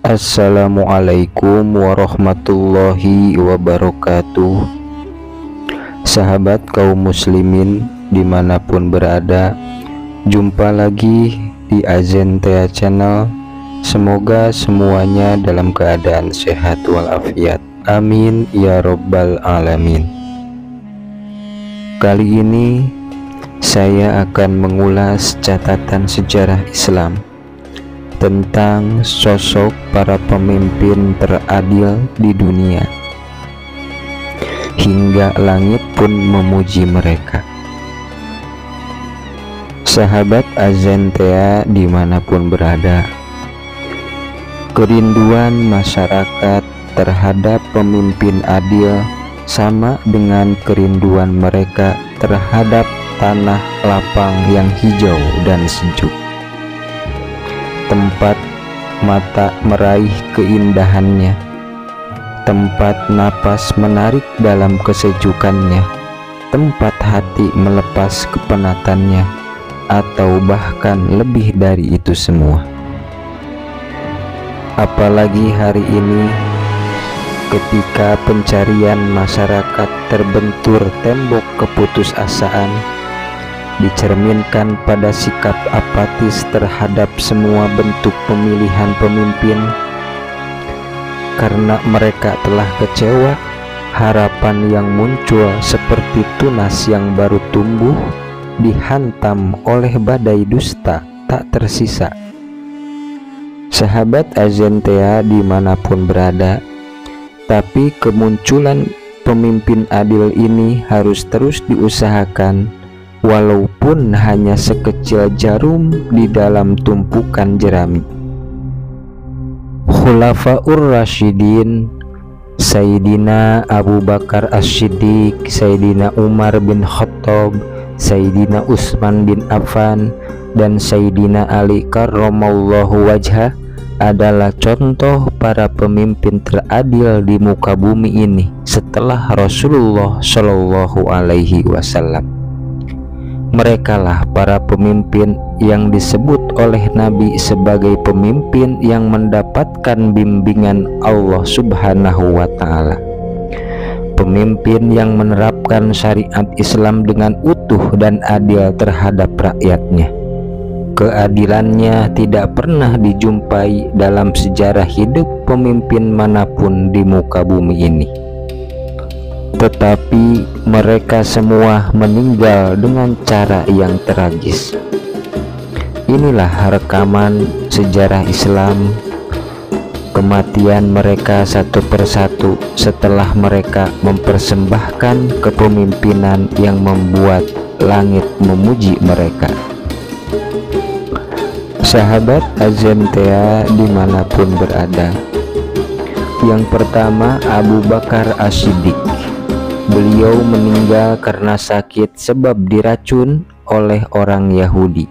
Assalamualaikum warahmatullahi wabarakatuh. Sahabat kaum muslimin dimanapun berada, jumpa lagi di Azentea Channel. Semoga semuanya dalam keadaan sehat walafiat, amin ya robbal alamin. Kali ini saya akan mengulas catatan sejarah Islam tentang sosok para pemimpin teradil di dunia, hingga langit pun memuji mereka. Sahabat Azentea dimanapun berada, kerinduan masyarakat terhadap pemimpin adil sama dengan kerinduan mereka terhadap tanah lapang yang hijau dan sejuk, tempat mata meraih keindahannya, tempat napas menarik dalam kesejukannya, tempat hati melepas kepenatannya, atau bahkan lebih dari itu semua. Apalagi hari ini, ketika pencarian masyarakat terbentur tembok keputusasaan, dicerminkan pada sikap apatis terhadap semua bentuk pemilihan pemimpin. Karena mereka telah kecewa, harapan yang muncul seperti tunas yang baru tumbuh dihantam oleh badai dusta tak tersisa. Sahabat Azentea dimanapun berada, tapi kemunculan pemimpin adil ini harus terus diusahakan, walaupun hanya sekecil jarum di dalam tumpukan jerami. Khulafaur Rasyidin, Sayyidina Abu Bakar As-Siddiq, Sayyidina Umar bin Khattab, Sayyidina Utsman bin Affan, dan Sayyidina Ali karramallahu wajhah adalah contoh para pemimpin teradil di muka bumi ini setelah Rasulullah Shallallahu Alaihi Wasallam. Merekalah para pemimpin yang disebut oleh Nabi sebagai pemimpin yang mendapatkan bimbingan Allah Subhanahu wa Ta'ala, pemimpin yang menerapkan syariat Islam dengan utuh dan adil terhadap rakyatnya. Keadilannya tidak pernah dijumpai dalam sejarah hidup pemimpin manapun di muka bumi ini. Tetapi mereka semua meninggal dengan cara yang tragis. Inilah rekaman sejarah Islam, kematian mereka satu persatu setelah mereka mempersembahkan kepemimpinan yang membuat langit memuji mereka. Sahabat Azentea dimanapun berada, yang pertama Abu Bakar As-Siddiq. Beliau meninggal karena sakit sebab diracun oleh orang Yahudi.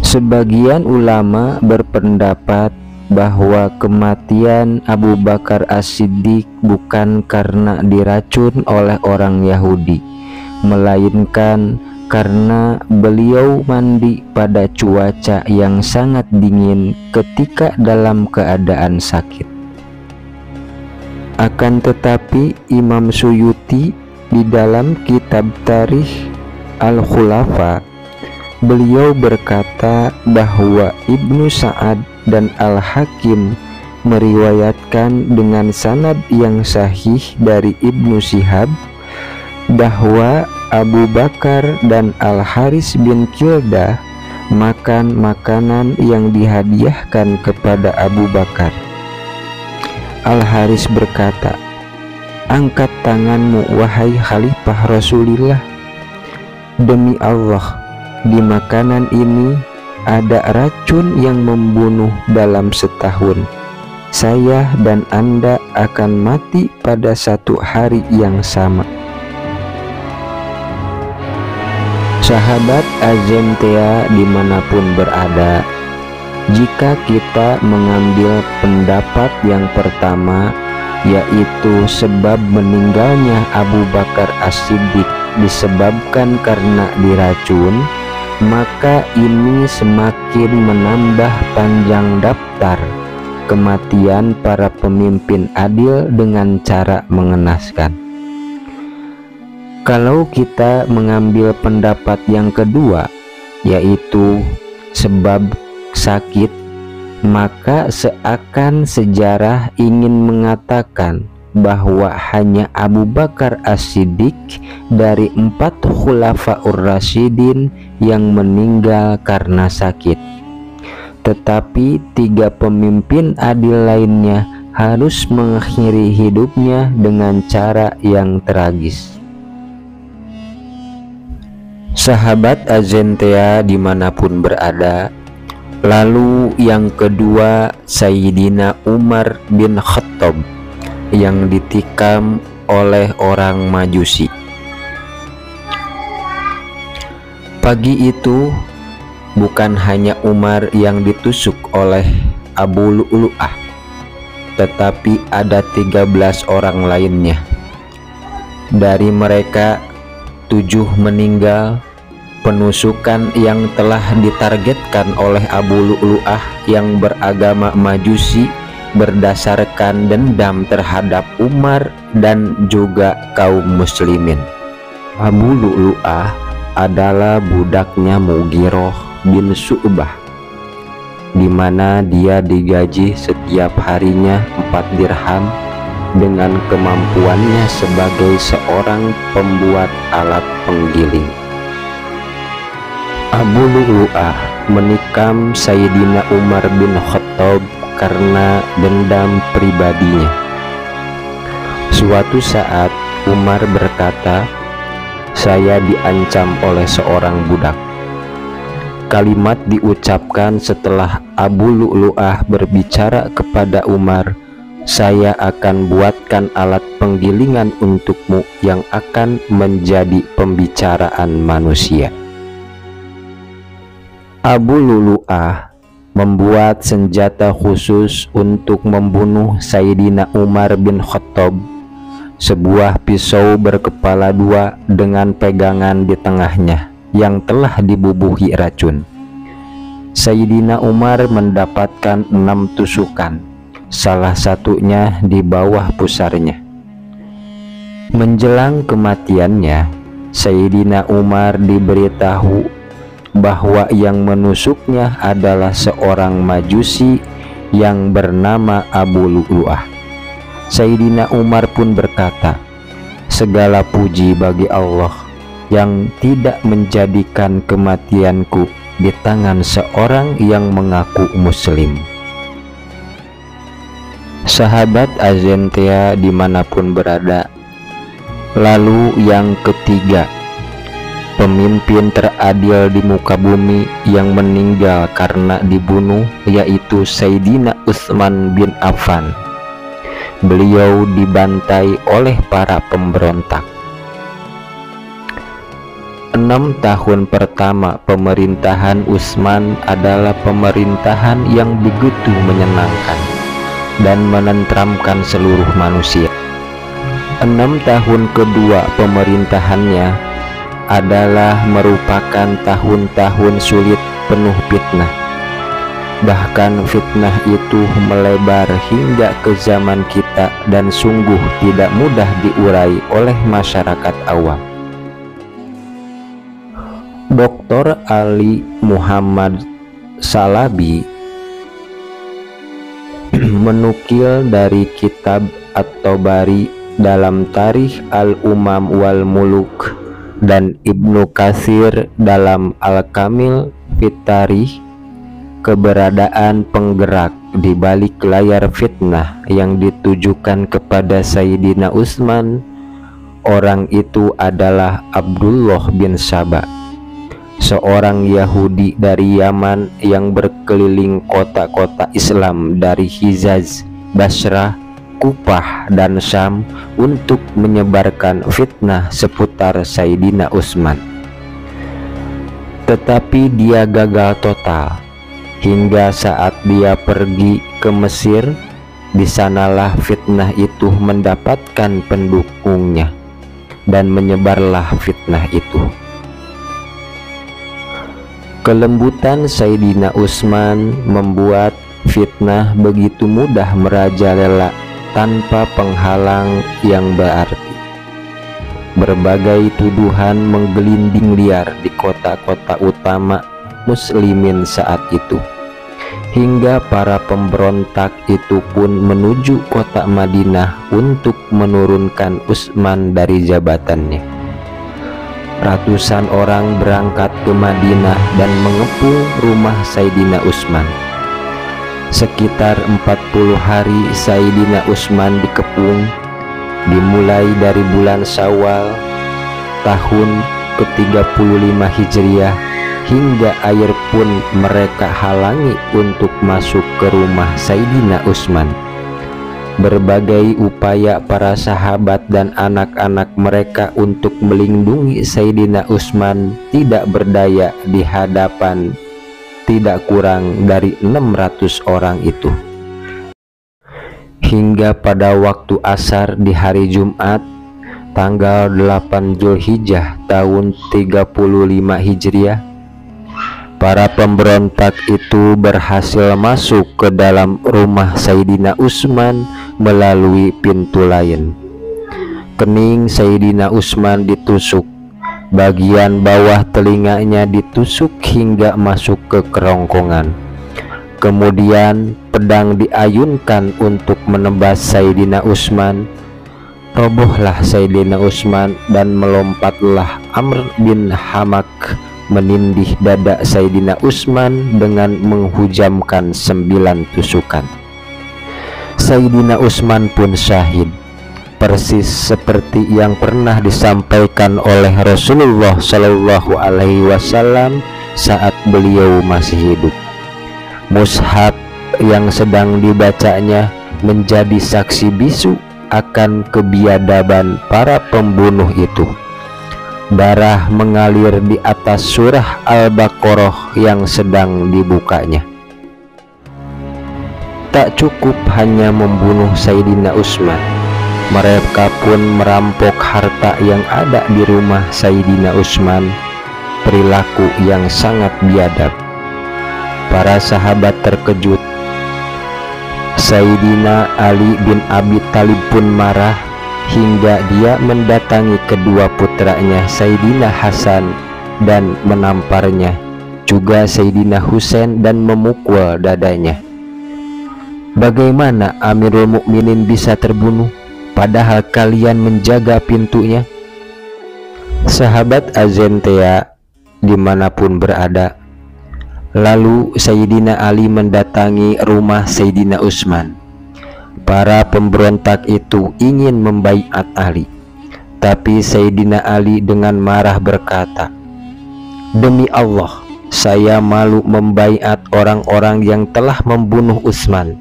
Sebagian ulama berpendapat bahwa kematian Abu Bakar As-Siddiq bukan karena diracun oleh orang Yahudi, melainkan karena beliau mandi pada cuaca yang sangat dingin ketika dalam keadaan sakit. Akan tetapi Imam Suyuti di dalam kitab Tarikh Al-Khulafa, beliau berkata bahwa Ibnu Sa'ad dan Al-Hakim meriwayatkan dengan sanad yang sahih dari Ibnu Syihab bahwa Abu Bakar dan Al-Haris bin Kildah makan makanan yang dihadiahkan kepada Abu Bakar. Al-Haris berkata, "Angkat tanganmu wahai Khalifah Rasulillah. Demi Allah, di makanan ini ada racun yang membunuh dalam setahun. Saya dan Anda akan mati pada satu hari yang sama." Sahabat Azentea dimanapun berada, jika kita mengambil pendapat yang pertama, yaitu sebab meninggalnya Abu Bakar As-Siddiq disebabkan karena diracun, maka ini semakin menambah panjang daftar kematian para pemimpin adil dengan cara mengenaskan. Kalau kita mengambil pendapat yang kedua, yaitu sebab sakit, maka seakan sejarah ingin mengatakan bahwa hanya Abu Bakar As-Siddiq dari 4 Khulafaur Rasyidin yang meninggal karena sakit, tetapi 3 pemimpin adil lainnya harus mengakhiri hidupnya dengan cara yang tragis. Sahabat Azentea dimanapun berada, lalu yang kedua Sayyidina Umar bin Khattab yang ditikam oleh orang Majusi. Pagi itu bukan hanya Umar yang ditusuk oleh Abu Lu'lu'ah, tetapi ada 13 orang lainnya. Dari mereka 7 meninggal. Penusukan yang telah ditargetkan oleh Abu Lu'lu'ah yang beragama Majusi berdasarkan dendam terhadap Umar dan juga kaum muslimin. Abu Lu'lu'ah adalah budaknya Mughirah bin Syu'bah, di mana dia digaji setiap harinya 4 dirham dengan kemampuannya sebagai seorang pembuat alat penggiling. Abu Lu'lu'ah menikam Sayyidina Umar bin Khattab karena dendam pribadinya. Suatu saat Umar berkata, "Saya diancam oleh seorang budak." Kalimat diucapkan setelah Abu Lu'lu'ah berbicara kepada Umar, "Saya akan buatkan alat penggilingan untukmu yang akan menjadi pembicaraan manusia." Abu Lu'lu'ah membuat senjata khusus untuk membunuh Sayyidina Umar bin Khattab, sebuah pisau berkepala 2 dengan pegangan di tengahnya yang telah dibubuhi racun. Sayyidina Umar mendapatkan 6 tusukan, salah satunya di bawah pusarnya. Menjelang kematiannya, Sayyidina Umar diberitahu bahwa yang menusuknya adalah seorang Majusi yang bernama Abu Lu'lu'ah. Sayyidina Umar pun berkata, "Segala puji bagi Allah yang tidak menjadikan kematianku di tangan seorang yang mengaku muslim." Sahabat Azentea dimanapun berada, lalu yang ketiga pemimpin teradil di muka bumi yang meninggal karena dibunuh, yaitu Sayyidina Utsman bin Affan. Beliau dibantai oleh para pemberontak. 6 tahun pertama pemerintahan Utsman adalah pemerintahan yang begitu menyenangkan dan menenteramkan seluruh manusia. 6 tahun kedua pemerintahannya adalah merupakan tahun-tahun sulit penuh fitnah. Bahkan fitnah itu melebar hingga ke zaman kita dan sungguh tidak mudah diurai oleh masyarakat awam. Dr. Ali Muhammad Salabi menukil dari kitab At-Tabari dalam Tarikh Al-Umam wal Muluk dan Ibnu Katsir dalam Al-Kamil fit Tarikh keberadaan penggerak di balik layar fitnah yang ditujukan kepada Sayyidina Utsman. Orang itu adalah Abdullah bin Saba, seorang Yahudi dari Yaman yang berkeliling kota-kota Islam dari Hijaz, Basrah, Kufah, dan Syam untuk menyebarkan fitnah seputar Sayyidina Utsman. Tetapi dia gagal total hingga saat dia pergi ke Mesir. Di sanalah fitnah itu mendapatkan pendukungnya dan menyebarlah fitnah itu. Kelembutan Sayyidina Utsman membuat fitnah begitu mudah merajalela tanpa penghalang yang berarti. Berbagai tuduhan menggelinding liar di kota-kota utama muslimin saat itu, hingga para pemberontak itu pun menuju kota Madinah untuk menurunkan Utsman dari jabatannya. Ratusan orang berangkat ke Madinah dan mengepung rumah Sayyidina Utsman. Sekitar 40 hari Sayyidina Utsman dikepung, dimulai dari bulan Syawal tahun ke-35 Hijriah hingga air pun mereka halangi untuk masuk ke rumah Sayyidina Utsman. Berbagai upaya para sahabat dan anak-anak mereka untuk melindungi Sayyidina Utsman tidak berdaya di hadapan tidak kurang dari 600 orang itu. Hingga pada waktu asar di hari Jumat tanggal 8 Zulhijjah tahun 35 Hijriah, para pemberontak itu berhasil masuk ke dalam rumah Sayyidina Utsman melalui pintu lain. Kening Sayyidina Utsman ditusuk, bagian bawah telinganya ditusuk hingga masuk ke kerongkongan. Kemudian pedang diayunkan untuk menebas Sayyidina Utsman. Robohlah Sayyidina Utsman dan melompatlah Amr bin Hamak menindih dada Sayyidina Utsman dengan menghujamkan 9 tusukan. Sayyidina Utsman pun syahid, persis seperti yang pernah disampaikan oleh Rasulullah Shallallahu Alaihi Wasallam saat beliau masih hidup. Mushaf yang sedang dibacanya menjadi saksi bisu akan kebiadaban para pembunuh itu. Darah mengalir di atas surah Al-Baqarah yang sedang dibukanya. Tak cukup hanya membunuh Sayyidina Utsman, mereka pun merampok harta yang ada di rumah Sayyidina Utsman, perilaku yang sangat biadab. Para sahabat terkejut. Sayyidina Ali bin Abi Thalib pun marah hingga dia mendatangi kedua putranya Sayyidina Hasan dan menamparnya, juga Sayyidina Husain dan memukul dadanya. Bagaimana Amirul Mukminin bisa terbunuh padahal kalian menjaga pintunya? Sahabat Azentea dimanapun berada. Lalu Sayyidina Ali mendatangi rumah Sayyidina Utsman. Para pemberontak itu ingin membaiat Ali, tapi Sayyidina Ali dengan marah berkata, "Demi Allah, saya malu membaiat orang-orang yang telah membunuh Utsman,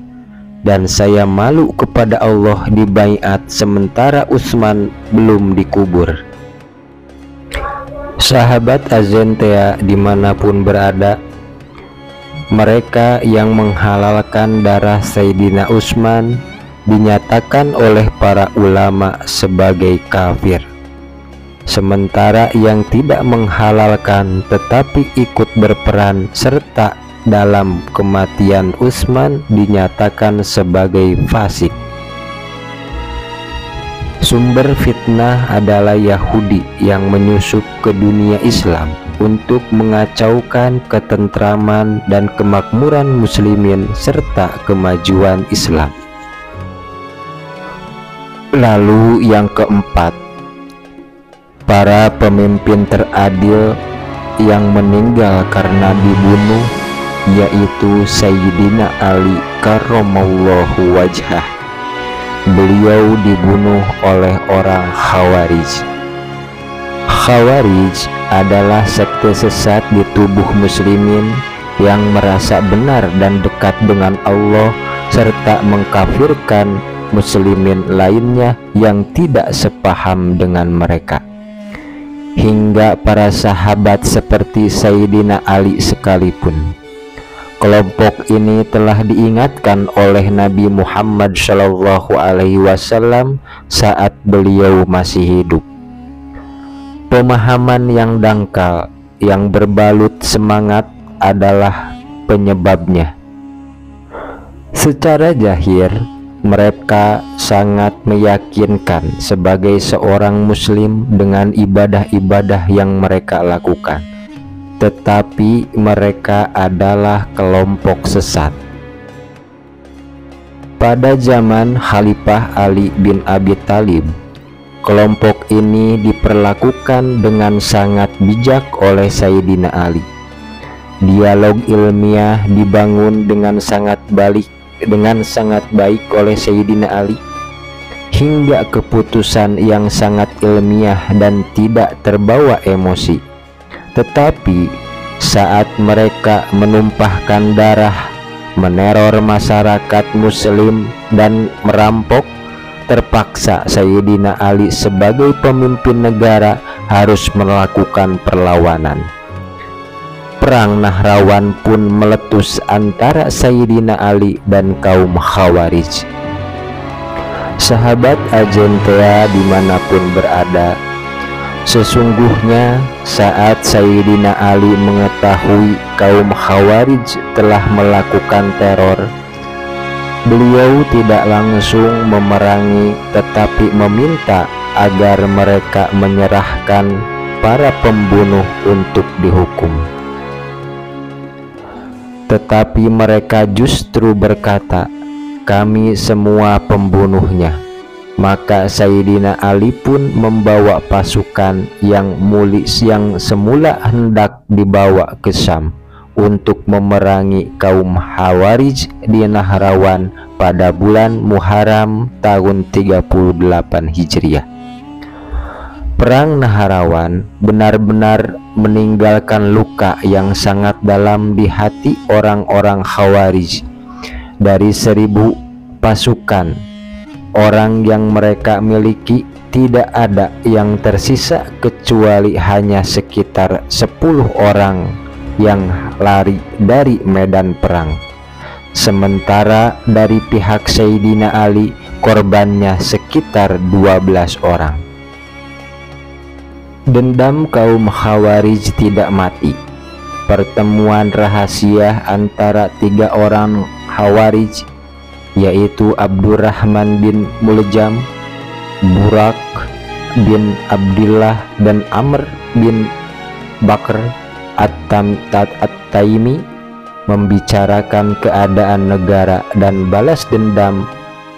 dan saya malu kepada Allah dibaiat sementara Utsman belum dikubur." Sahabat Azentea dimanapun berada, mereka yang menghalalkan darah Sayyidina Utsman dinyatakan oleh para ulama sebagai kafir, sementara yang tidak menghalalkan tetapi ikut berperan serta dalam kematian Utsman dinyatakan sebagai fasik. Sumber fitnah adalah Yahudi yang menyusup ke dunia Islam untuk mengacaukan ketentraman dan kemakmuran muslimin serta kemajuan Islam. Lalu yang keempat, para pemimpin teradil yang meninggal karena dibunuh, yaitu Sayyidina Ali karramallahu wajhah. Beliau dibunuh oleh orang Khawarij. Khawarij adalah sekte sesat di tubuh muslimin yang merasa benar dan dekat dengan Allah serta mengkafirkan muslimin lainnya yang tidak sepaham dengan mereka. Hingga para sahabat seperti Sayyidina Ali sekalipun. Kelompok ini telah diingatkan oleh Nabi Muhammad SAW saat beliau masih hidup. Pemahaman yang dangkal, yang berbalut semangat adalah penyebabnya. Secara zahir, mereka sangat meyakinkan sebagai seorang muslim dengan ibadah-ibadah yang mereka lakukan, tetapi mereka adalah kelompok sesat. Pada zaman Khalifah Ali bin Abi Thalib, kelompok ini diperlakukan dengan sangat bijak oleh Sayyidina Ali. Dialog ilmiah dibangun dengan sangat baik oleh Sayyidina Ali, hingga keputusan yang sangat ilmiah dan tidak terbawa emosi. Tetapi saat mereka menumpahkan darah, meneror masyarakat muslim dan merampok, terpaksa Sayyidina Ali sebagai pemimpin negara harus melakukan perlawanan. Perang Nahrawan pun meletus antara Sayyidina Ali dan kaum Khawarij. Sahabat Agentea dimanapun berada, sesungguhnya saat Sayyidina Ali mengetahui kaum Khawarij telah melakukan teror, beliau tidak langsung memerangi, tetapi meminta agar mereka menyerahkan para pembunuh untuk dihukum. Tetapi mereka justru berkata, "Kami semua pembunuhnya." Maka Sayyidina Ali pun membawa pasukan yang semula hendak dibawa ke Syam untuk memerangi kaum Khawarij di Nahrawan pada bulan Muharram tahun 38 Hijriah. Perang Nahrawan benar-benar meninggalkan luka yang sangat dalam di hati orang-orang Khawarij. Dari 1000 pasukan orang yang mereka miliki, tidak ada yang tersisa kecuali hanya sekitar 10 orang yang lari dari medan perang. Sementara dari pihak Sayyidina Ali, korbannya sekitar 12 orang. Dendam kaum Khawarij tidak mati. Pertemuan rahasia antara 3 orang Khawarij, yaitu Abdurrahman bin Muljam, Burak bin Abdillah, dan Amr bin Bakr At-Taimi, membicarakan keadaan negara dan balas dendam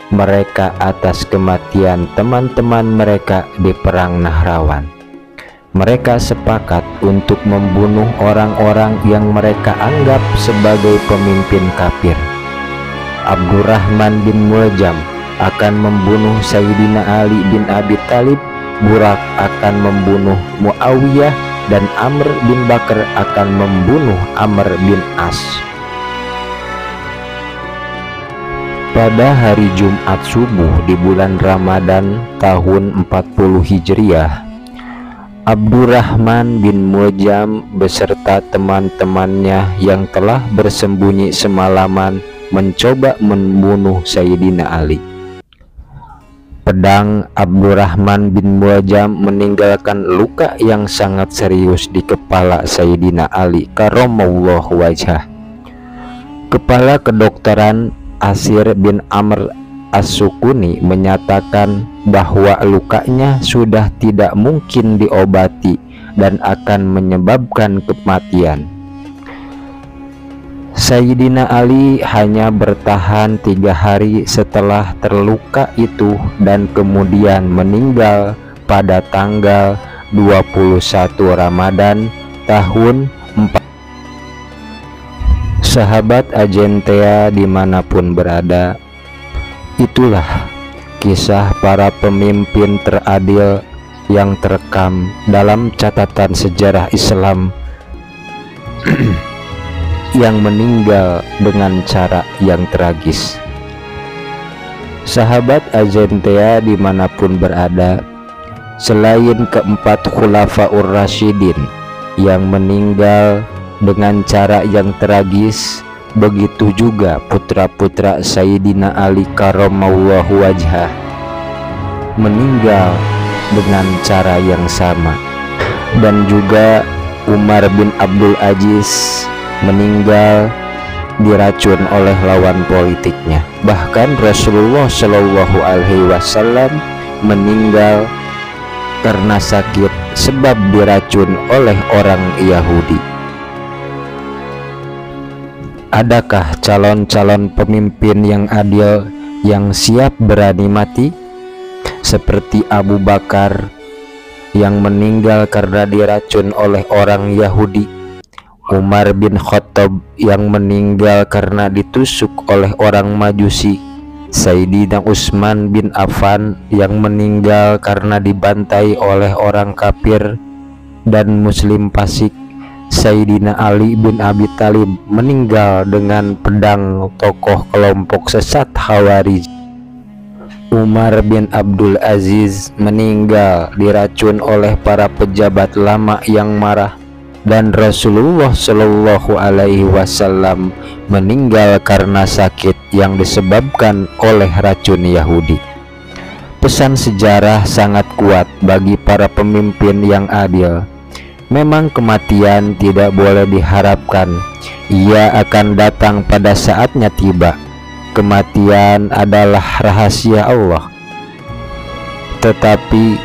mereka atas kematian teman-teman mereka di Perang Nahrawan. Mereka sepakat untuk membunuh orang-orang yang mereka anggap sebagai pemimpin kafir. Abdurrahman bin Muljam akan membunuh Sayyidina Ali bin Abi Thalib, Burak akan membunuh Muawiyah, dan Amr bin Bakr akan membunuh Amr bin As. Pada hari Jumat subuh di bulan Ramadan tahun 40 Hijriah, Abdurrahman bin Muljam beserta teman-temannya yang telah bersembunyi semalaman mencoba membunuh Sayyidina Ali. Pedang Abdurrahman bin Muljam meninggalkan luka yang sangat serius di kepala Sayyidina Ali karramallahu wajhah. Kepala kedokteran Asir bin Amr As-Sukuni menyatakan bahwa lukanya sudah tidak mungkin diobati dan akan menyebabkan kematian. Sayyidina Ali hanya bertahan 3 hari setelah terluka itu dan kemudian meninggal pada tanggal 21 Ramadan tahun 4. Sahabat Agentea dimanapun berada, itulah kisah para pemimpin teradil yang terekam dalam catatan sejarah Islam yang meninggal dengan cara yang tragis. Sahabat Agentea dimanapun berada, selain keempat Khulafaur Rasyidin yang meninggal dengan cara yang tragis, begitu juga putra-putra Sayyidina Ali karramallahu wajhah meninggal dengan cara yang sama, dan juga Umar bin Abdul Aziz, meninggal diracun oleh lawan politiknya. Bahkan Rasulullah Shallallahu Alaihi Wasallam meninggal karena sakit sebab diracun oleh orang Yahudi. Adakah calon-calon pemimpin yang adil yang siap berani mati? Seperti Abu Bakar yang meninggal karena diracun oleh orang Yahudi, Umar bin Khattab yang meninggal karena ditusuk oleh orang Majusi, Sayyidina Utsman bin Affan yang meninggal karena dibantai oleh orang kafir dan muslim fasik, Sayyidina Ali bin Abi Thalib meninggal dengan pedang tokoh kelompok sesat Khawarij, Umar bin Abdul Aziz meninggal diracun oleh para pejabat lama yang marah, dan Rasulullah Shallallahu Alaihi Wasallam meninggal karena sakit yang disebabkan oleh racun Yahudi. Pesan sejarah sangat kuat bagi para pemimpin yang adil. Memang kematian tidak boleh diharapkan, ia akan datang pada saatnya tiba. Kematian adalah rahasia Allah, tetapi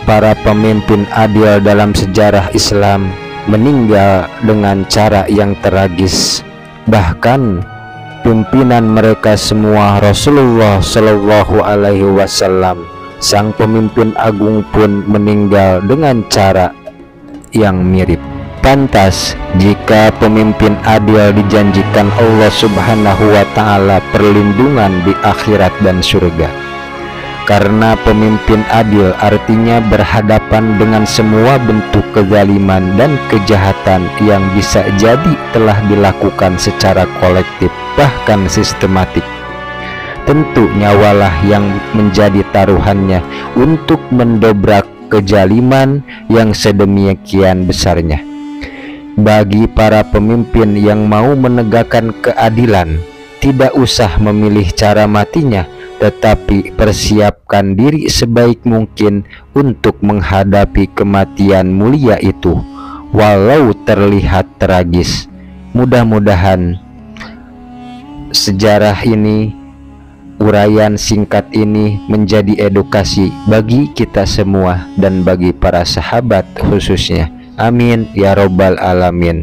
para pemimpin adil dalam sejarah Islam meninggal dengan cara yang tragis. Bahkan pimpinan mereka semua, Rasulullah Shallallahu Alaihi Wasallam, sang pemimpin agung pun meninggal dengan cara yang mirip. Pantas jika pemimpin adil dijanjikan Allah Subhanahu wa Ta'ala perlindungan di akhirat dan surga. Karena pemimpin adil artinya berhadapan dengan semua bentuk kezaliman dan kejahatan yang bisa jadi telah dilakukan secara kolektif, bahkan sistematik. Tentu nyawalah yang menjadi taruhannya untuk mendobrak kezaliman yang sedemikian besarnya. Bagi para pemimpin yang mau menegakkan keadilan, tidak usah memilih cara matinya, tetapi persiapkan diri sebaik mungkin untuk menghadapi kematian mulia itu, walau terlihat tragis. Mudah-mudahan sejarah ini, uraian singkat ini menjadi edukasi bagi kita semua dan bagi para sahabat khususnya. Amin ya robbal alamin.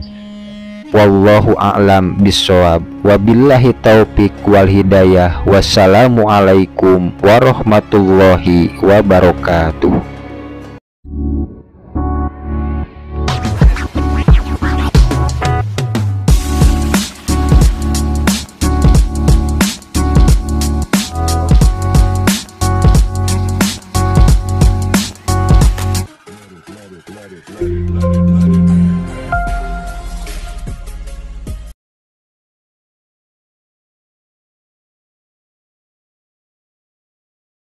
Wallahu a'lam bishawab. Wabillahi taufiq wal hidayah. Wassalamualaikum warahmatullahi wabarakatuh.